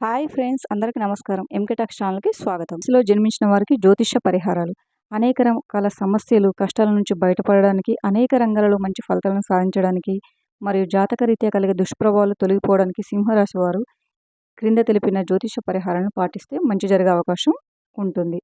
Hi friends, అందరికీ నమస్కారం. MK talks ఛానల్కి స్వాగతం. లో జన్మించిన వారికి జ్యోతిష్య పరిహారాలు. అనేక రకాల సమస్యలు, కష్టాల నుంచి బయటపడడానికి, అనేక రంగాలలో మంచి ఫలితాలను సాధించడానికి మరియు జాతకరీత్యా కలిగే దుష్ప్రభావాలు తొలగిపోవడానికి సింహరాశి వారు క్రింద తెలిపిన జ్యోతిష పరిహారాలను పాటిస్తే మంచి జరిగే అవకాశం ఉంటుంది.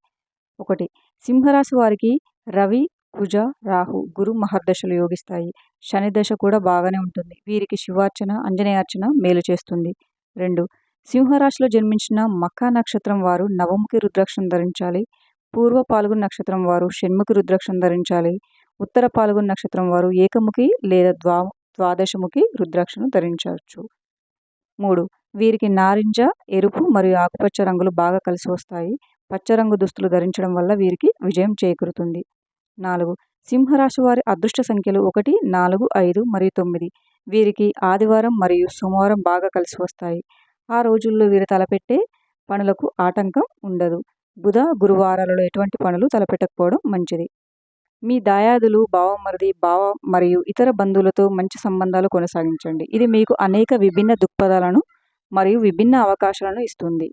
1. సింహరాశి వారికి రవి, కుజ, రాహు, గురు మహర్దశలు యోగిస్తాయి. శని దశ కూడా బాగానే ఉంటుంది. వీరికి శివార్చన, ఆంజనేయార్చన మేలు చేస్తుంది. 2. సింహరాశిలో జన్మించిన మఖా నక్షత్రం వారు నవముఖి రుద్రాక్షం ధరించాలి. పూర్వ పాల్గొన నక్షత్రం వారు షణ్ముఖి రుద్రాక్షం ధరించాలి. ఉత్తర పాల్గొన నక్షత్రం వారు ఏకముఖి లేదా ద్వాదశముఖి రుద్రాక్షను ధరించవచ్చు. 3. వీరికి నారింజ, ఎరుపు మరియు ఆకుపచ్చ రంగులు బాగా కలిసి వస్తాయి. పచ్చరంగు దుస్తులు ధరించడం వల్ల వీరికి విజయం చేకూరుతుంది. 4. సింహరాశి వారి అదృష్ట సంఖ్యలు 1, 4, 5 మరియు 9. వీరికి ఆదివారం మరియు సోమవారం బాగా కలిసి వస్తాయి. ఆ రోజుల్లో వీరు తలపెట్టే పనులకు ఆటంకం ఉండదు. బుధ, గురువారాలలో ఎటువంటి పనులు తలపెట్టకపోవడం మంచిది. మీ దాయాదులు, బావమరిది, బావ మరియు ఇతర బంధువులతో మంచి సంబంధాలు కొనసాగించండి. ఇది మీకు అనేక విభిన్న దృక్పథాలను మరియు విభిన్న అవకాశాలను ఇస్తుంది.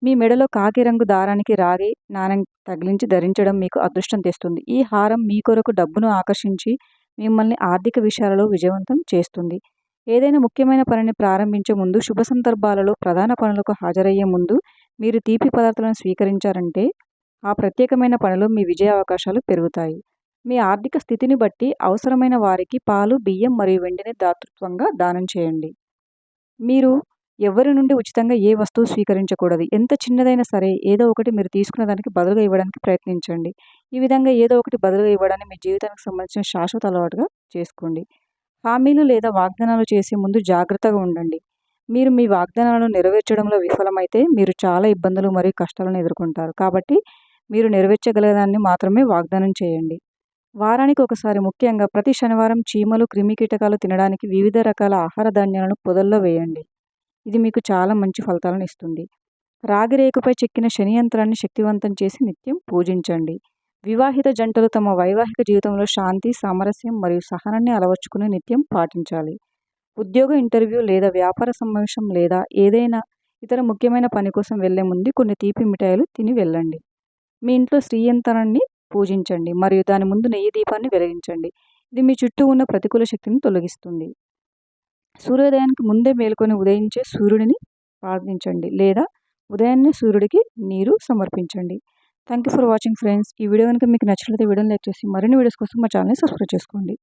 మీ మెడలో కాకి రంగు దారానికి రాగి నాణెం తగిలించి ధరించడం మీకు అదృష్టం తెస్తుంది. ఈ హారం మీ కొరకు డబ్బును ఆకర్షించి మిమ్మల్ని ఆర్థిక విషయాలలో విజయవంతం చేస్తుంది. ఏదైనా ముఖ్యమైన పనిని ప్రారంభించే ముందు, శుభ సందర్భాలలో ప్రధాన పనులకు హాజరయ్యే ముందు మీరు తీపి పదార్థాలను స్వీకరించారంటే ఆ ప్రత్యేకమైన పనిలో మీ విజయ అవకాశాలు పెరుగుతాయి. మీ ఆర్థిక స్థితిని బట్టి అవసరమైన వారికి పాలు, బియ్యం మరియు వెండిని దాతృత్వంగా దానం చేయండి. మీరు ఎవరి నుండి ఉచితంగా ఏ వస్తువు స్వీకరించకూడదు. ఎంత చిన్నదైనా సరే ఏదో ఒకటి మీరు తీసుకున్న దానికి బదులుగా ఇవ్వడానికి ప్రయత్నించండి. ఈ విధంగా ఏదో ఒకటి బదులుగా ఇవ్వడాన్ని మీ జీవితానికి సంబంధించిన శాశ్వత అలవాటుగా చేసుకోండి. హామీలు లేదా వాగ్దానాలు చేసే ముందు జాగ్రత్తగా ఉండండి. మీరు మీ వాగ్దానాలను నెరవేర్చడంలో విఫలమైతే మీరు చాలా ఇబ్బందులు మరియు కష్టాలను ఎదుర్కొంటారు. కాబట్టి మీరు నెరవేర్చగలదాన్ని మాత్రమే వాగ్దానం చేయండి. వారానికి ఒకసారి, ముఖ్యంగా ప్రతి శనివారం చీమలు, క్రిమికీటకాలు తినడానికి వివిధ రకాల ఆహార ధాన్యాలను పొదల్లో వేయండి. ఇది మీకు చాలా మంచి ఫలితాలను ఇస్తుంది. రాగి రేకుపై చెక్కిన శని యంత్రాన్ని శక్తివంతం చేసి నిత్యం పూజించండి. వివాహిత జంటలు తమ వైవాహిక జీవితంలో శాంతి, సామరస్యం మరియు సహనాన్ని అలవర్చుకుని నిత్యం పాటించాలి. ఉద్యోగ ఇంటర్వ్యూ లేదా వ్యాపార సమావేశం లేదా ఏదైనా ఇతర ముఖ్యమైన పని కోసం వెళ్లే ముందు కొన్ని తీపి మిఠాయిలు తిని వెళ్ళండి. మీ ఇంట్లో శ్రీయంత్రాన్ని పూజించండి మరియు దాని ముందు నెయ్యి దీపాన్ని వెలిగించండి. ఇది మీ చుట్టూ ఉన్న ప్రతికూల శక్తిని తొలగిస్తుంది. సూర్యోదయానికి ముందే మేల్కొని ఉదయించే సూర్యుడిని ప్రార్థించండి లేదా ఉదయాన్నే సూర్యుడికి నీరు సమర్పించండి. Thank you for watching friends. ఈ వీడియో కనుక మీకు నచ్చినట్లయితే వీడియోని లైక్ చేసి మరిన్ని వీడియోస్ కోసం మా ఛానల్ని సబ్స్క్రైబ్ చేసుకోండి.